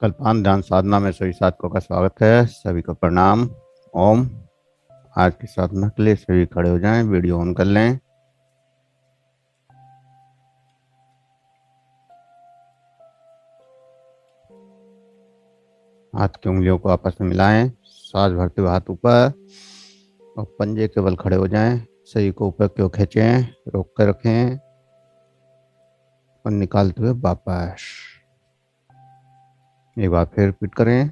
कल्पांत ध्यान साधना में सभी साधकों का स्वागत है। सभी को प्रणाम। ओम। आज की साधना के लिए सभी खड़े हो जाएं, वीडियो ऑन कर लें। हाथ की उंगलियों को आपस में मिलाएं, सांस भरते हुए हाथ ऊपर और पंजे के बल खड़े हो जाएं। शरीर को ऊपर की ओर खींचें, रोक कर रखें और निकालते हुए वापस। एक बार फिर रिपीट करें।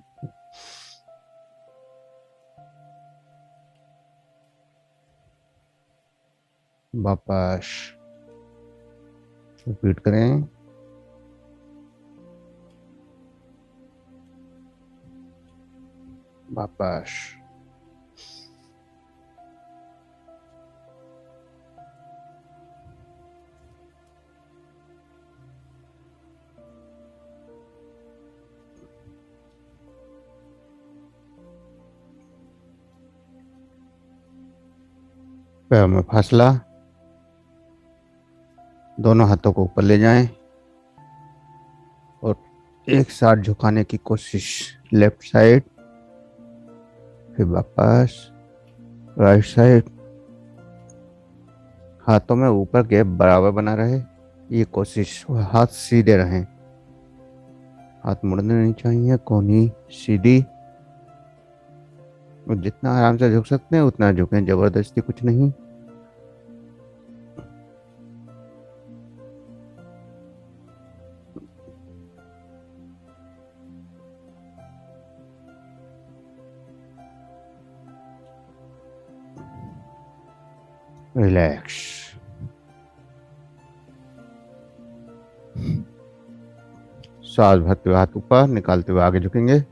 वापस रिपीट करें। वापस। पैर में फासला। दोनों हाथों को ऊपर ले जाएं और एक साथ झुकाने की कोशिश। लेफ्ट साइड, फिर वापस राइट साइड। हाथों में ऊपर गैप बराबर बना रहे, ये कोशिश। हाथ सीधे रहें, हाथ मुड़ने नहीं चाहिए, कोहनी सीधी। और जितना आराम से झुक सकते हैं उतना झुकें, जबरदस्ती कुछ नहीं। रिलैक्स। सांस भरते हुए हाथ ऊपर, निकालते हुए आगे झुकेंगे।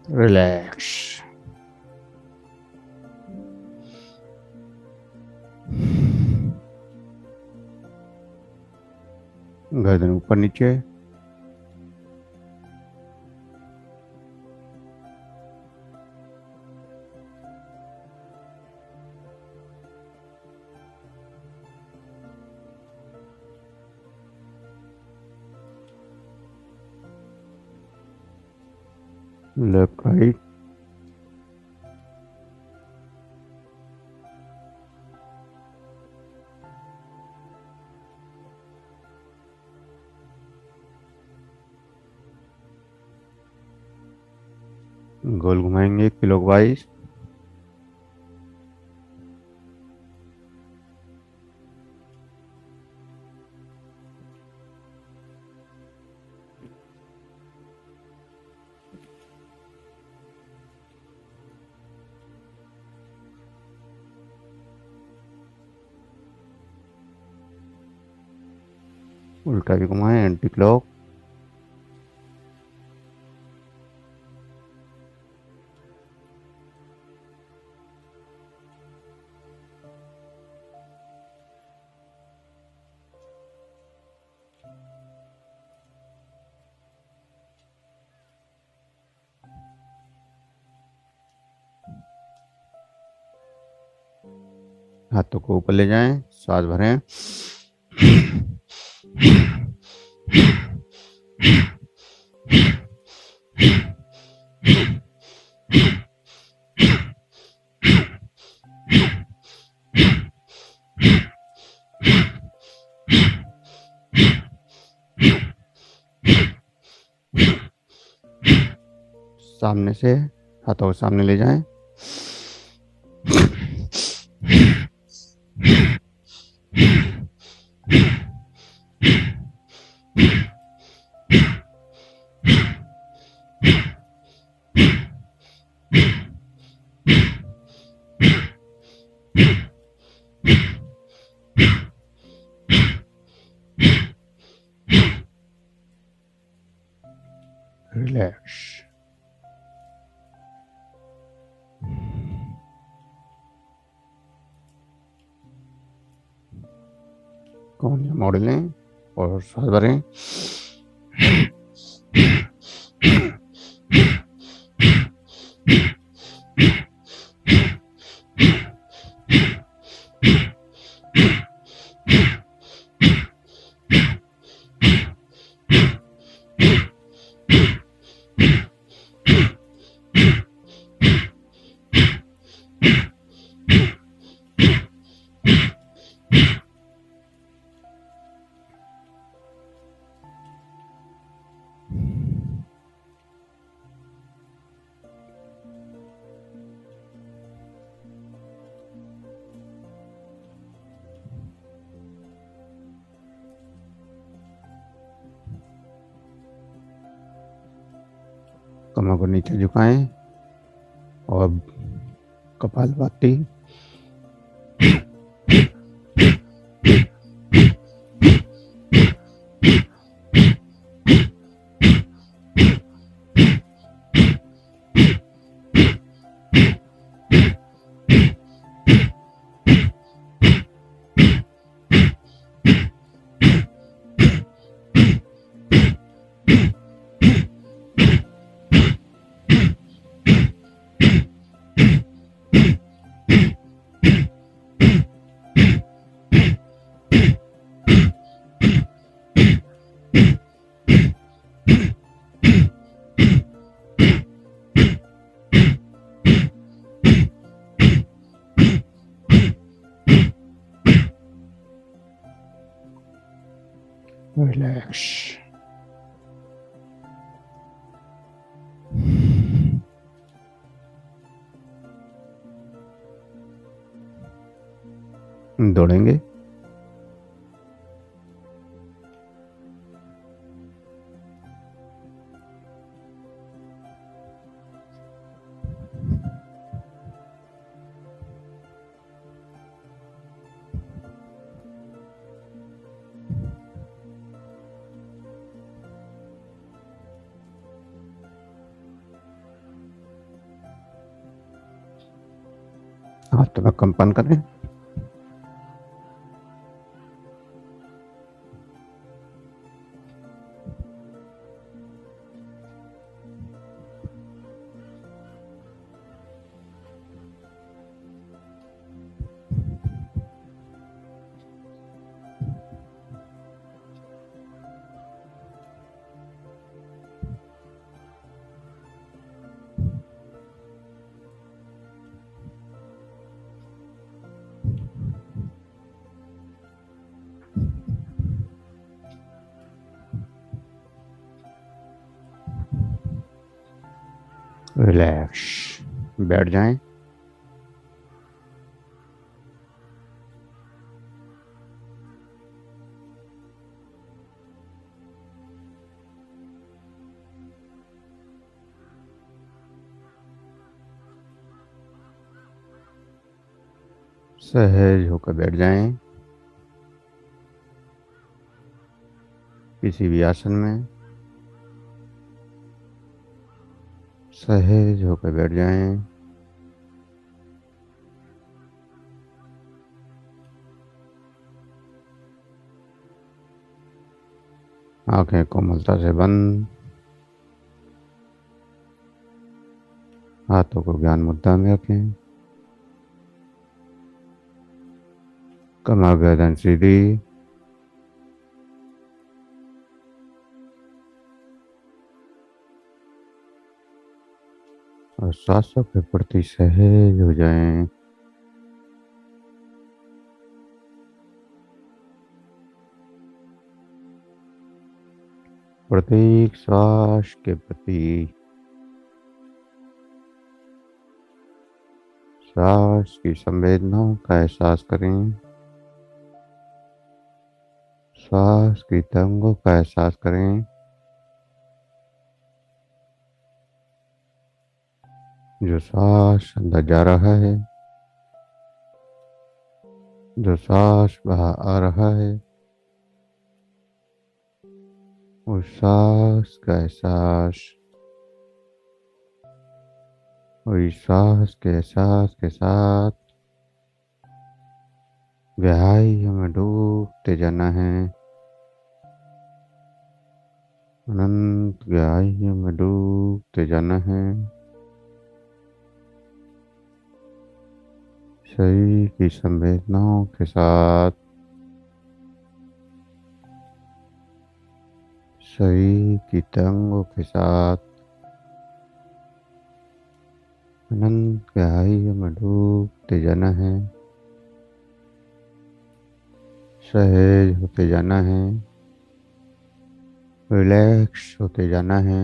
रिलैक्स। गर्दन ऊपर नीचे। Left right. गोल घुमाएंगे क्लॉकवाइज। उल्टा भी घुमाएं, एंटी क्लॉक। हाथों को ऊपर ले जाएं, सांस भरें। सामने से हाथों को सामने ले जाएं। रिलैक्स। कोहनियाँ मोड़ लें और सांस भरें। कमर को नीचे झुकाएं और कपालभाति। रिलैक्स। दौड़ेंगे। हाथ में कंपन करें। रिलैक्स। बैठ जाएं। सहज होकर बैठ जाएं किसी भी आसन में। सहज होकर बैठ जाएं। आंखें कोमलता से बंद। हाथों को ज्ञान मुद्रा में रखें। कमर गर्दन सीधी। और सांसों के प्रति सहज हो जाएं। प्रत्येक श्वास के प्रति श्वास की संवेदनाओं का एहसास करें। श्वास की तरंगों का एहसास करें जो श्वास अंदर जा रहा है, जो श्वास बाहर आ रहा है। उस श्वास का एहसास, वही श्वास के एहसास के साथ गहराइयों में डूबते जाना है, अनंत गहराइयों में डूबते जाना है। शरीर की संवेदनाओं के साथ, शरीर की तरंगों के साथ अनंत गहराइयों में डूबते जाना है, सहज होते जाना है, रिलैक्स होते जाना है।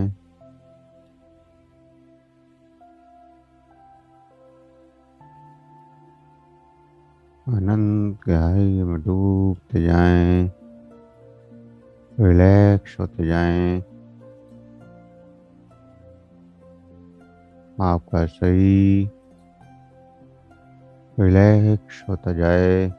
अनंत गहराइयों में डूबते जाएं, रिलैक्स होते जाएं। आपका शरीर रिलैक्स होता जाए,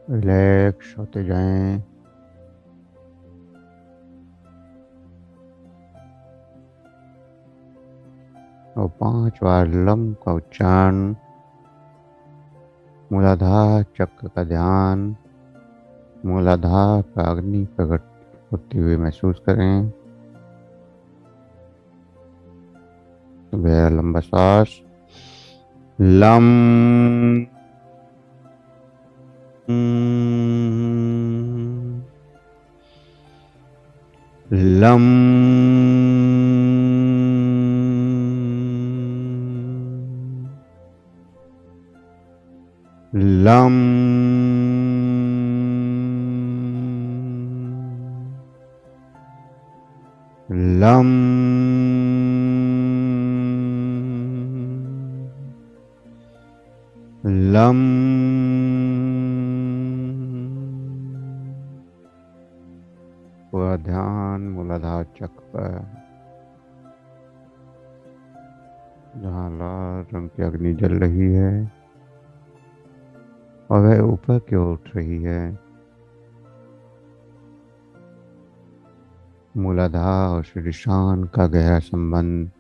रिलैक्स होते जाएं। और 5 बार लम का उच्चारण, मूलाधार चक्र का ध्यान, मूलाधार का अग्नि प्रकट होते हुए महसूस करें। गहरा लंबा सांस, lump lump lump lump lump. पूरा ध्यान मूलाधार चक्र पर, जहाँ लाल रंग की अग्नि जल रही है और वह ऊपर की ओर उठ रही है। मूलाधार और शीर्षासन का गहरा संबंध,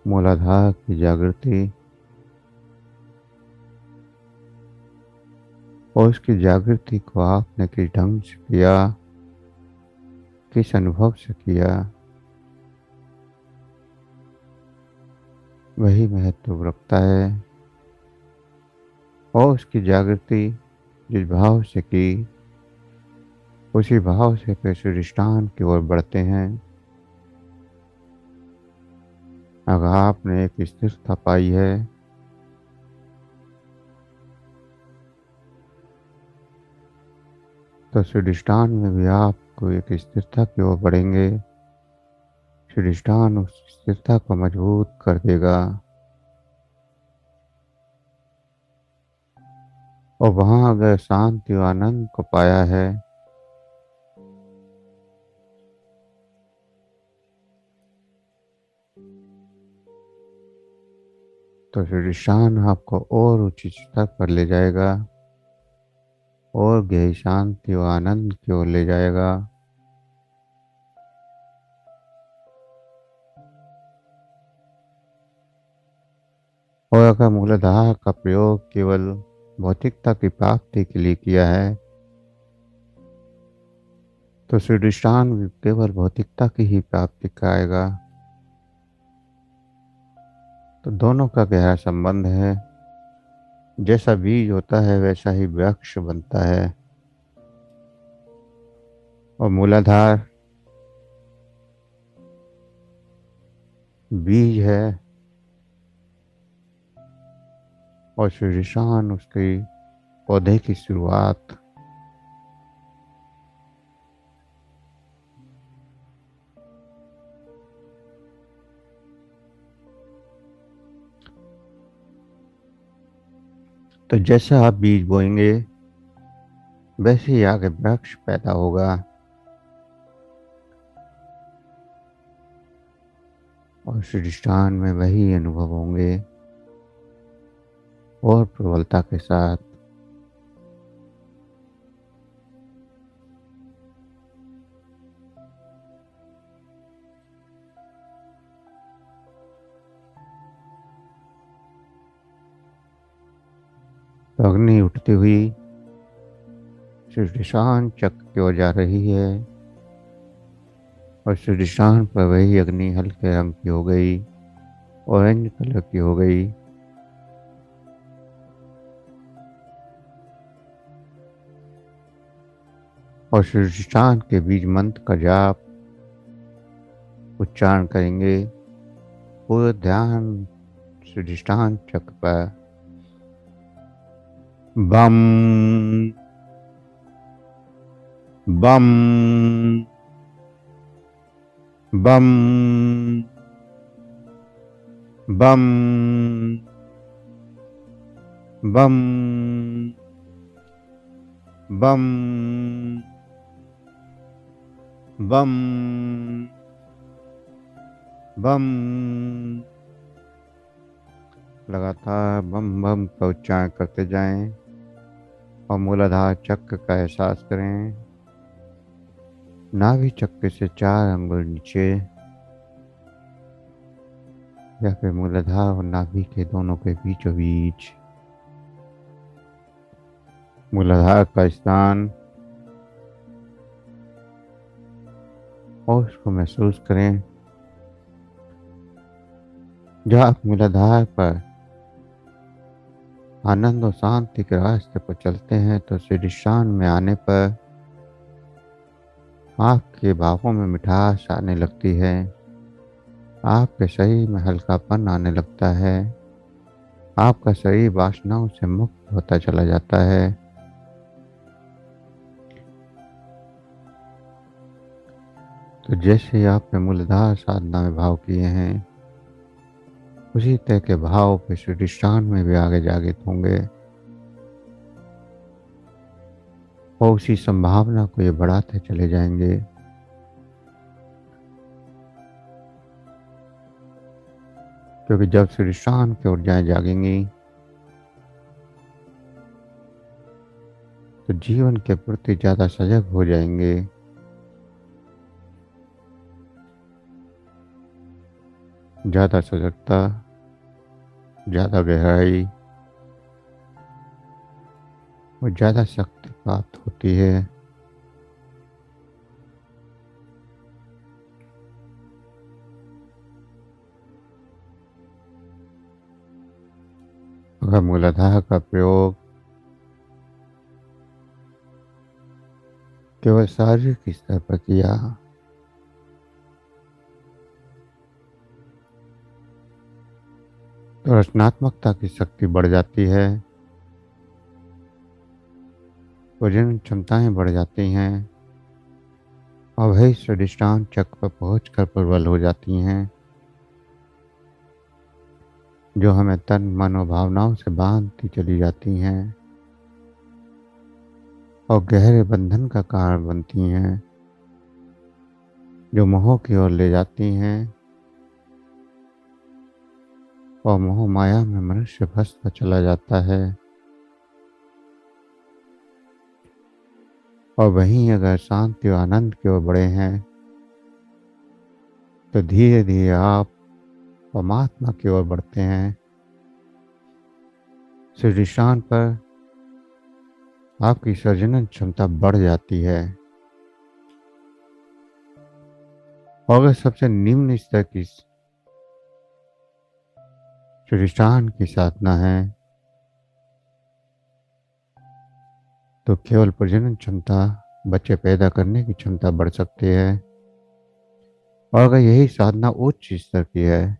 मूलाधार की जागृति और उसकी जागृति को आपने किस ढंग से किया, किस अनुभव से किया, वही महत्व रखता है। और उसकी जागृति जिस भाव से की, उसी भाव से फिर अधिष्ठान की ओर बढ़ते हैं। अगर आपने एक स्थिरता पाई है तो अधिष्ठान में भी आपको एक स्थिरता की ओर बढ़ेंगे। अधिष्ठान उस स्थिरता को मजबूत कर देगा और वहां अगर शांति और आनंद को पाया है तो अधिष्ठान आपको और ऊंची स्तर पर ले जाएगा और गहरी शांति और आनंद की ओर ले जाएगा। और अगर मूलाधार का प्रयोग केवल भौतिकता की प्राप्ति के लिए किया है तो अधिष्ठान भी केवल भौतिकता की ही प्राप्ति कराएगा। तो दोनों का गहरा संबंध है। जैसा बीज होता है वैसा ही वृक्ष बनता है। और मूलाधार बीज है और शीर्षासन उसकी पौधे की शुरुआत। तो जैसा आप बीज बोएंगे वैसे ही आगे वृक्ष पैदा होगा और शीर्षासन में वही अनुभव होंगे। और प्रबलता के साथ तो अग्नि उठती हुई श्रीशान चक्र की ओर जा रही है और श्रीशान पर वही अग्नि हल्के रंग की हो गई, ऑरेंज कलर की हो गई। और श्रीशान के बीज मंत्र का जाप उच्चारण करेंगे। पूरा ध्यान श्रीशान चक्र पर। बम बम बम बम बम बम बम बम। लगातार बम बम का उच्चारण करते जाएं और मूलाधार चक्र का एहसास करें। नाभि चक्र से 4 अंगुल नीचे या फिर मूलाधार और नाभि के दोनों के बीचों बीच मूलाधार का स्थान, और उसको महसूस करें। जब आप मूलाधार पर आनंद और शांति के रास्ते पर चलते हैं तो शीर्षान में आने पर आपके भावों में मिठास आने लगती है, आपके शरीर में हल्कापन आने लगता है, आपका शरीर वासनाओं से मुक्त होता चला जाता है। तो जैसे आपने मूलाधार साधना में भाव किए हैं, उसी तरह के भाव पे शीर्षान में भी आगे जागृत होंगे और उसी संभावना को ये बढ़ाते चले जाएंगे। क्योंकि जब शीर्षान की ऊर्जाएं जागेंगी तो जीवन के प्रति ज्यादा सजग हो जाएंगे, ज्यादा सजगता, ज्यादा गहराई और ज्यादा शक्ति प्राप्त होती है। अगर मूलाधार का प्रयोग केवल शारीरिक स्तर पर किया तो रचनात्मकता की शक्ति बढ़ जाती है, वजन क्षमताएं बढ़ जाती हैं और वही स्वादिष्टान चक्र पर पहुंचकर प्रबल हो जाती हैं, जो हमें तन मन और भावनाओं से बांधती चली जाती हैं और गहरे बंधन का कारण बनती हैं, जो मोह की ओर ले जाती हैं और मोह माया में मनुष्य फंसता चला जाता है। और वहीं अगर शांति और आनंद की ओर बढ़े हैं तो धीरे धीरे आप परमात्मा की ओर बढ़ते हैं। शीर्षान पर आपकी सर्जनन क्षमता बढ़ जाती है और अगर सबसे निम्न स्तर की शीर्षान की साधना है तो केवल प्रजनन क्षमता, बच्चे पैदा करने की क्षमता बढ़ सकती है। और अगर यही साधना उच्च स्तर की है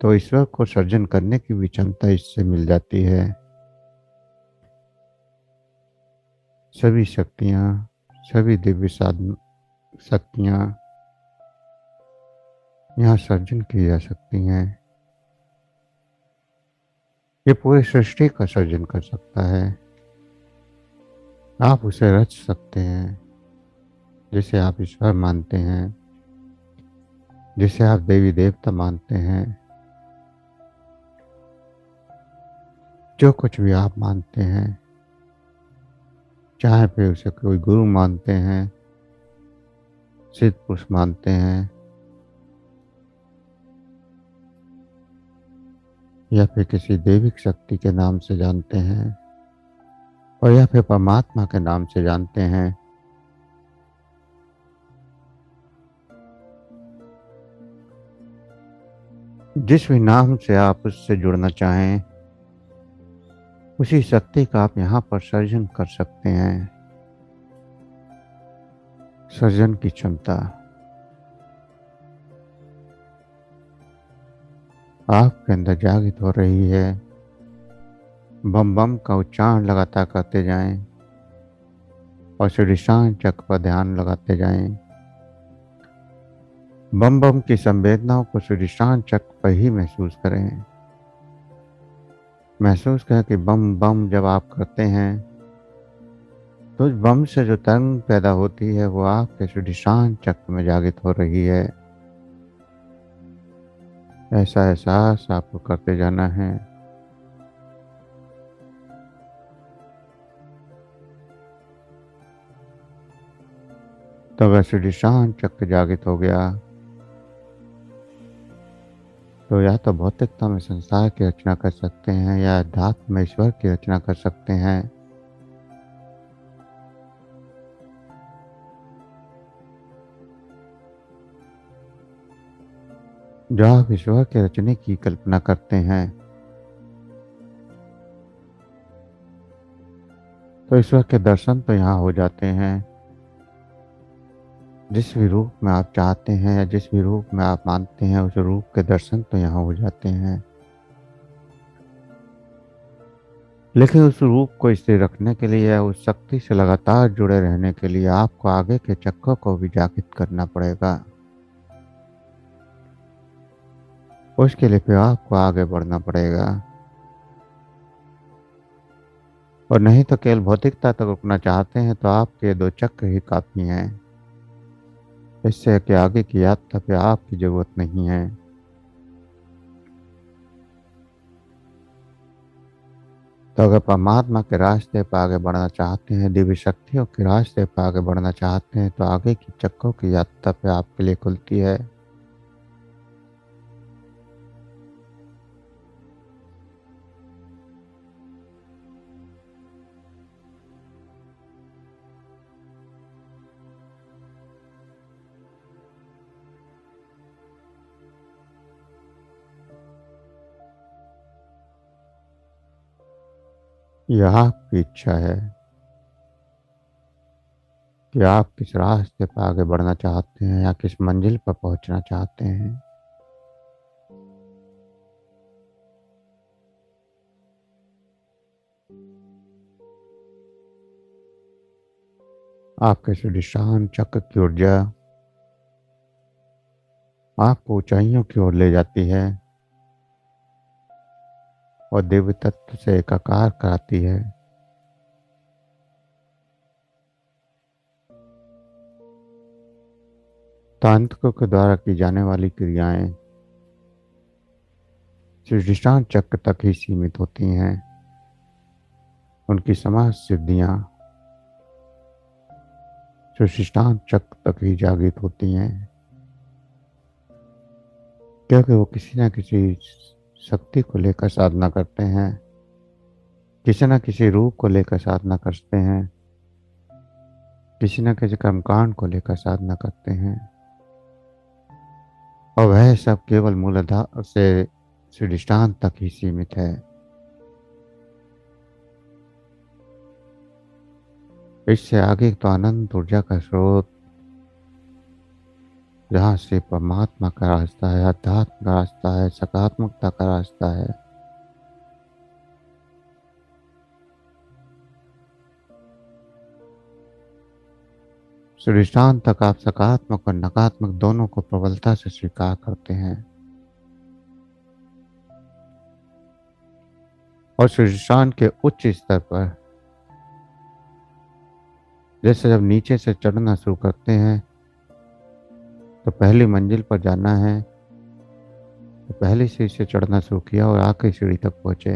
तो ईश्वर को सर्जन करने की भी क्षमता इससे मिल जाती है। सभी शक्तियां, सभी दिव्य साधन शक्तियां यहाँ सर्जन की जा सकती हैं। ये पूरी सृष्टि का सर्जन कर सकता है। आप उसे रच सकते हैं जिसे आप ईश्वर मानते हैं, जिसे आप देवी देवता मानते हैं। जो कुछ भी आप मानते हैं, चाहे फिर उसे कोई गुरु मानते हैं, सिद्ध पुरुष मानते हैं, या फिर किसी दैविक शक्ति के नाम से जानते हैं, और या फिर परमात्मा के नाम से जानते हैं, जिस भी नाम से आप उससे जुड़ना चाहें, उसी शक्ति का आप यहाँ पर सर्जन कर सकते हैं। सर्जन की क्षमता आपके अंदर जागृत हो रही है। बम बम का उच्चारण लगातार करते जाएं और शीर्षांग चक्र पर ध्यान लगाते जाएं। बम बम की संवेदनाओं को शीर्षांग चक्र पर ही महसूस करें। महसूस करें कि बम बम जब आप करते हैं तो उस बम से जो तरंग पैदा होती है वो आपके शीर्षांग चक्र में जागृत हो रही है। ऐसा एहसास आपको करते जाना है। तो अगर शीर्षांग चक्र जागृत हो गया तो या तो भौतिकता में संसार की रचना कर सकते हैं या अध्यात्म में ईश्वर की रचना कर सकते हैं। जो आप ईश्वर के रचने की कल्पना करते हैं तो ईश्वर के दर्शन तो यहाँ हो जाते हैं। जिस भी रूप में आप चाहते हैं या जिस भी रूप में आप मानते हैं उस रूप के दर्शन तो यहाँ हो जाते हैं। लेकिन उस रूप को स्थिर रखने के लिए या उस शक्ति से लगातार जुड़े रहने के लिए आपको आगे के चक्रों को भी जागृत करना पड़ेगा। उसके लिए फिर आपको आगे बढ़ना पड़ेगा, और नहीं तो केवल भौतिकता तक रुकना चाहते हैं तो आपके 2 चक्र ही काफी हैं। इससे कि आगे की यात्रा पे आपकी जरूरत नहीं है। तो अगर परमात्मा के रास्ते पर आगे बढ़ना चाहते हैं, दिव्य शक्तियों के रास्ते पर आगे बढ़ना चाहते हैं, तो आगे की चक्रों की यात्रा पे आपके लिए खुलती है। यह आपकी इच्छा है कि आप किस रास्ते पर आगे बढ़ना चाहते हैं या किस मंजिल पर पहुंचना चाहते हैं। आपके सुदिशान चक्र की ऊर्जा आपको ऊंचाइयों की ओर ले जाती है और दिव्य तत्व से एकाकार कराती है। तांत्रिकों के द्वारा की जाने वाली क्रियाएं सुदिशान चक्र तक ही सीमित होती हैं। उनकी समाज सिद्धियां सुदिशान चक्र तक ही जागृत होती हैं, क्योंकि वो किसी न किसी शक्ति को लेकर साधना करते हैं, किसी न किसी रूप को लेकर साधना करते हैं, किसी न किसी कर्मकांड को लेकर साधना करते हैं, और वह सब केवल मूलाधार से अधिष्ठान तक ही सीमित है। इससे आगे तो अनंत ऊर्जा का स्रोत, जहाँ से परमात्मा का रास्ता है, अध्यात्म का रास्ता है, सकारात्मकता का रास्ता है। अधिष्ठान तक आप सकारात्मक और नकारात्मक दोनों को प्रबलता से स्वीकार करते हैं, और अधिष्ठान के उच्च स्तर पर जैसे जब नीचे से चढ़ना शुरू करते हैं तो पहली मंजिल पर जाना है तो पहली सीढ़ी से चढ़ना शुरू किया और आखिरी सीढ़ी तक पहुंचे।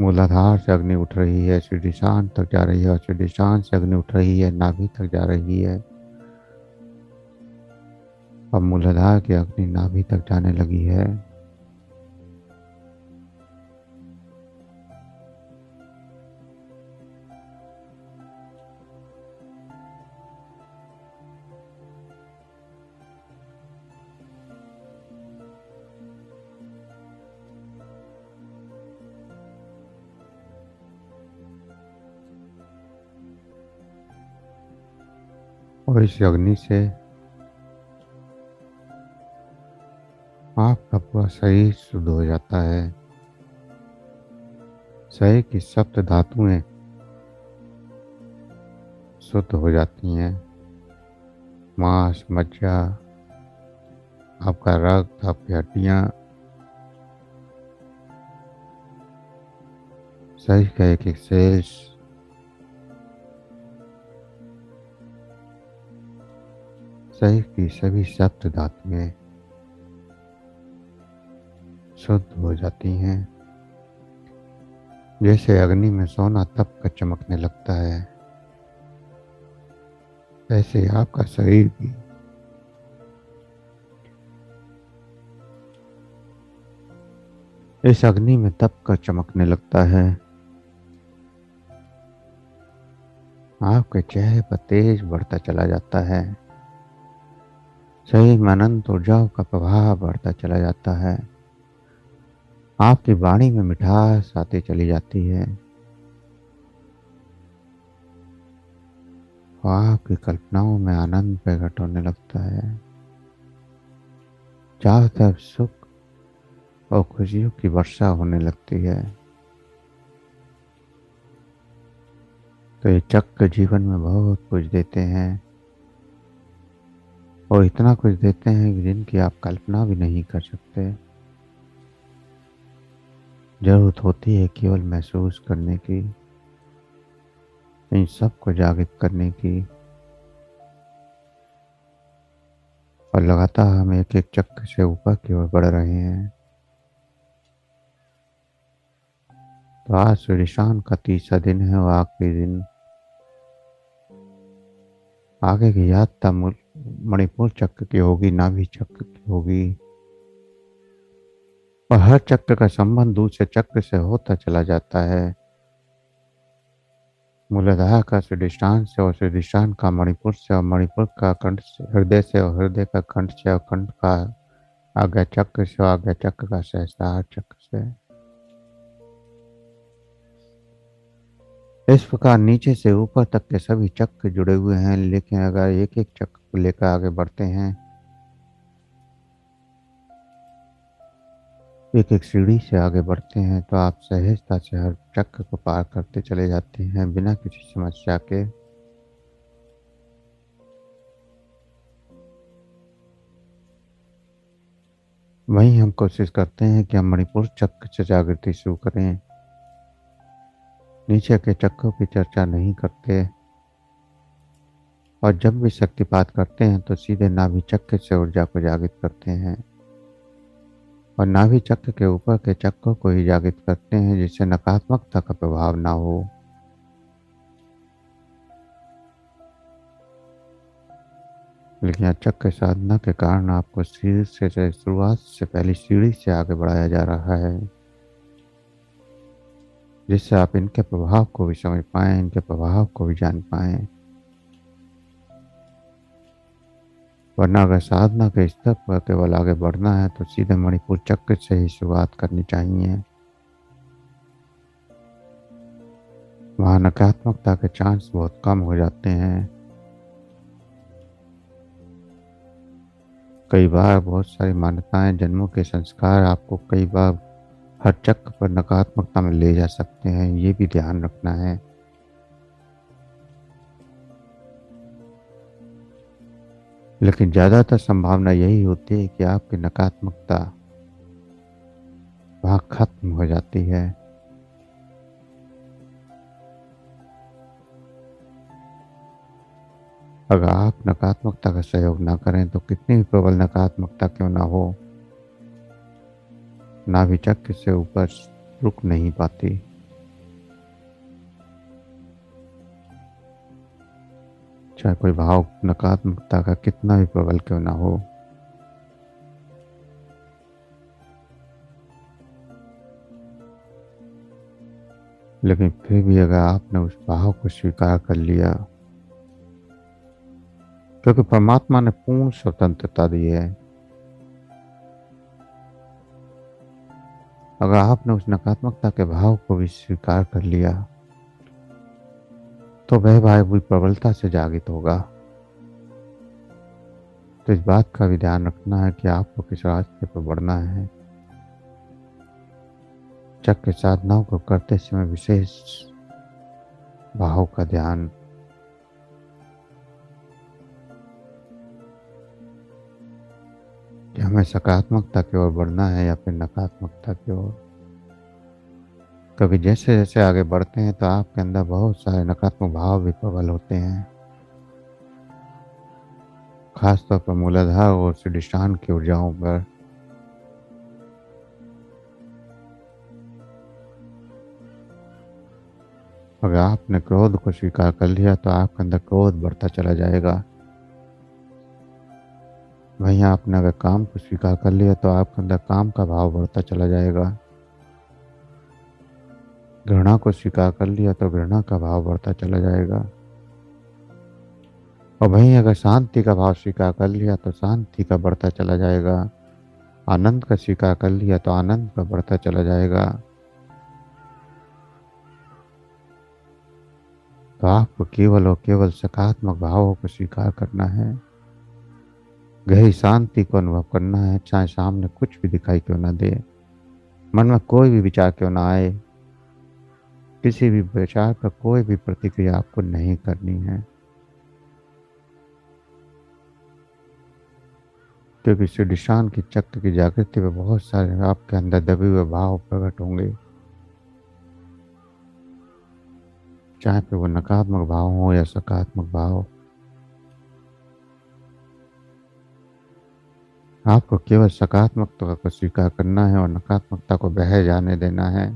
मूलाधार से अग्नि उठ रही है, शीर्षांग तक जा रही है, और शीर्षांग से अग्नि उठ रही है, नाभि तक जा रही है। अब मूलाधार की अग्नि नाभि तक जाने लगी है। और इस अग्नि से आपका पूरा शरीर शुद्ध हो जाता है। शरीर की सप्त धातुएं शुद्ध हो जाती हैं। मांस, मज्जा, आपका रक्त, आपकी हड्डियां, शरीर का एक एक सेल्स शरीर की सभी सप्त धातुएं शुद्ध हो जाती हैं। जैसे अग्नि में सोना तप कर चमकने लगता है, ऐसे आपका शरीर भी इस अग्नि में तप कर चमकने लगता है। आपके चेहरे पर तेज बढ़ता चला जाता है। शरीर में अनंत ऊर्जाओं का प्रभाव बढ़ता चला जाता है। आपकी वाणी में मिठास आती चली जाती है, और आपकी कल्पनाओं में आनंद प्रकट होने लगता है। चारों तरफ सुख और खुशियों की वर्षा होने लगती है। तो ये चक्र जीवन में बहुत कुछ देते हैं, और इतना कुछ देते हैं कि जिनकी आप कल्पना भी नहीं कर सकते। जरूरत होती है केवल महसूस करने की, इन सब को जागृत करने की, और लगातार हम एक एक चक्र से ऊपर की ओर बढ़ रहे हैं। तो आज सूर्यशान का तीसरा दिन है, और आखिरी दिन। आगे की यात्रा मणिपुर चक्र की होगी, नाभि चक्र की होगी, और हर चक्र का संबंध दूसरे चक्र से होता चला जाता है। मूलाधार का स्वादिष्टान से, और स्वादिष्टान का मणिपुर से, और मणिपुर का कंठ से, हृदय से, और हृदय का कंठ से, और कंठ का आज्ञा चक्र से, और आज्ञा चक्र का सहस्त्रार चक्र से। इस प्रकार नीचे से ऊपर तक के सभी चक्र जुड़े हुए हैं, लेकिन अगर एक एक चक्र को लेकर आगे बढ़ते हैं, एक एक सीढ़ी से आगे बढ़ते हैं, तो आप सहजता से हर चक्र को पार करते चले जाते हैं बिना किसी समस्या के। वहीं हम कोशिश करते हैं कि हम मणिपुर चक्र से जागृति शुरू करें, नीचे के चक्रों की चर्चा नहीं करते, और जब भी शक्तिपात करते हैं तो सीधे नाभि चक्र से ऊर्जा को जागृत करते हैं, और नाभि चक्र के ऊपर के चक्रों को ही जागृत करते हैं, जिससे नकारात्मकता का प्रभाव ना हो। लेकिन चक्र साधना के कारण आपको सीढ़ी से शुरुआत से पहली सीढ़ी से आगे बढ़ाया जा रहा है, जिससे आप इनके प्रभाव को भी समझ पाएं, इनके प्रभाव को भी जान पाएं। वरना अगर साधना के स्तर पर केवल आगे बढ़ना है तो सीधे मणिपुर चक्र से ही शुरुआत करनी चाहिए। वहां नकारात्मकता के चांस बहुत कम हो जाते हैं। कई बार बहुत सारी मान्यताएं, जन्मों के संस्कार आपको कई बार हर चक्र पर नकारात्मकता में ले जा सकते हैं, ये भी ध्यान रखना है। लेकिन ज्यादातर संभावना यही होती है कि आपकी नकारात्मकता वहां खत्म हो जाती है। अगर आप नकारात्मकता का सहयोग ना करें तो कितनी भी प्रबल नकारात्मकता क्यों ना हो, नाभि चक्र से ऊपर रुक नहीं पाती। चाहे कोई भाव नकारात्मकता का कितना भी प्रबल क्यों ना हो। लेकिन फिर भी अगर आपने उस भाव को स्वीकार कर लिया, क्योंकि परमात्मा ने पूर्ण स्वतंत्रता दी है, अगर आपने उस नकारात्मकता के भाव को भी स्वीकार कर लिया तो वह भाव भी प्रबलता से जागृत होगा। तो इस बात का भी ध्यान रखना है कि आपको किस रास्ते पर बढ़ना है। चक्र साधनाओं को करते समय विशेष भाव का ध्यान, कि हमें सकारात्मकता की ओर बढ़ना है या फिर नकारात्मकता की ओर। क्योंकि जैसे जैसे आगे बढ़ते हैं तो आपके अंदर बहुत सारे नकारात्मक भाव भी प्रबल होते हैं, खासतौर पर मूलाधार और अधिष्ठान की ऊर्जाओं पर। अगर आपने क्रोध को स्वीकार कर लिया तो आपके अंदर क्रोध बढ़ता चला जाएगा। वहीं आपने अगर काम को स्वीकार कर लिया तो आपके अंदर काम का भाव बढ़ता चला जाएगा। घृणा को स्वीकार कर लिया तो घृणा का भाव बढ़ता चला जाएगा। और वहीं अगर शांति का भाव स्वीकार कर लिया तो शांति का बढ़ता चला जाएगा। आनंद का स्वीकार कर लिया तो आनंद का बढ़ता चला जाएगा। तो आपको केवल और केवल सकारात्मक भावों को स्वीकार करना है, गहरी शांति को अनुभव करना है, चाहे सामने कुछ भी दिखाई क्यों ना दे, मन में कोई भी विचार क्यों ना आए, किसी भी विचार पर कोई भी प्रतिक्रिया आपको नहीं करनी है। क्योंकि सुदिशान की चक्र की जागृति में बहुत सारे आपके अंदर दबे हुए भाव प्रकट होंगे, चाहे फिर वो नकारात्मक भाव हो या सकारात्मक भाव। आपको केवल सकारात्मकता को स्वीकार करना है और नकारात्मकता को बह जाने देना है।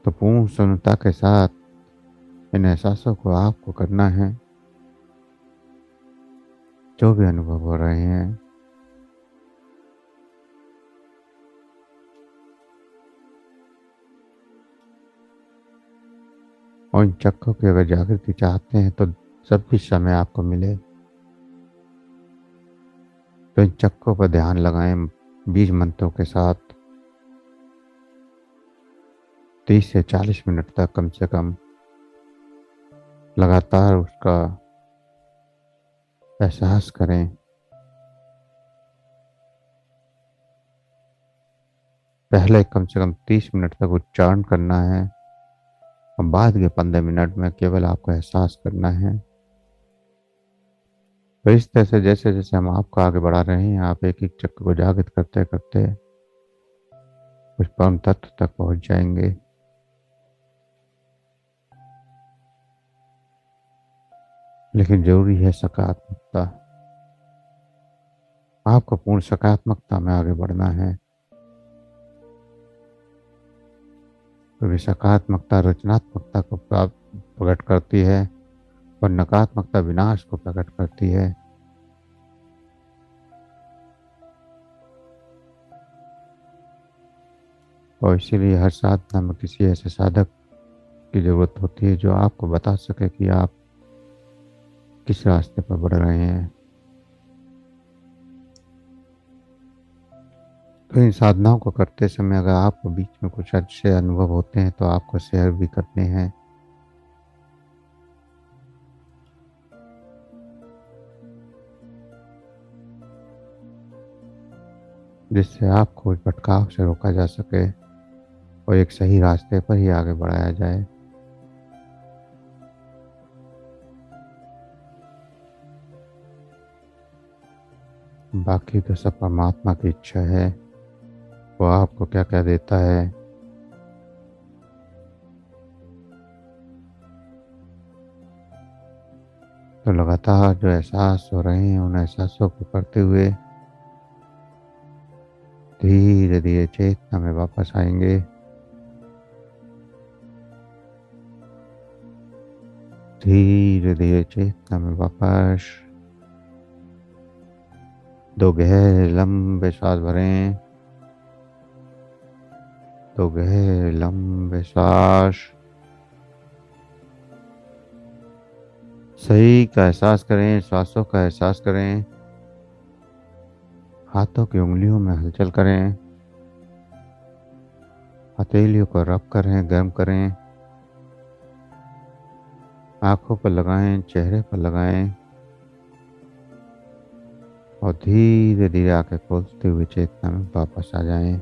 तो पूर्ण शून्यता के साथ इन एहसासों को आपको करना है, जो भी अनुभव हो रहे हैं। और इन चक्रों की अगर जागृति चाहते हैं तो जब भी समय आपको मिले तो इन चक्रों पर ध्यान लगाएं बीज मंत्रों के साथ 30 से 40 मिनट तक कम से कम लगातार उसका एहसास करें। पहले कम से कम 30 मिनट तक उच्चारण करना है और बाद के 15 मिनट में केवल आपको एहसास करना है। तो इस तरह से जैसे जैसे हम आपको आगे बढ़ा रहे हैं, आप एक एक चक्र को जागृत करते करते उस परम तत्व तक पहुंच जाएंगे। लेकिन जरूरी है सकारात्मकता। आपको पूर्ण सकारात्मकता में आगे बढ़ना है, क्योंकि सकारात्मकता रचनात्मकता को प्रकट करती है और नकारात्मकता विनाश को प्रकट करती है। और इसीलिए हर साधना में किसी ऐसे साधक की जरूरत होती है जो आपको बता सके कि आप किस रास्ते पर बढ़ रहे हैं। तो इन साधनाओं को करते समय अगर आपको बीच में कुछ अच्छे अनुभव होते हैं तो आपको शेयर भी करने हैं, जिससे आपको इस भटकाव से रोका जा सके और एक सही रास्ते पर ही आगे बढ़ाया जाए। बाकी तो सब परमात्मा की इच्छा है, वो आपको क्या क्या देता है। तो लगातार जो एहसास हो रहे हैं उन एहसासों को करते हुए धीरे धीरे चेतना में वापस आएंगे। धीरे धीरे चेतना में वापस। 2 गहरे लंबे सांस भरें। 2 गहरे लंबे सांस। सही का एहसास करें, सांसों का एहसास करें। हाथों की उंगलियों में हलचल करें। हथेलियों को रब करें, गर्म करें। आंखों पर लगाएं, चेहरे पर लगाएं और धीरे धीरे आंखें खोलते हुए चेतना में वापस आ जाएं।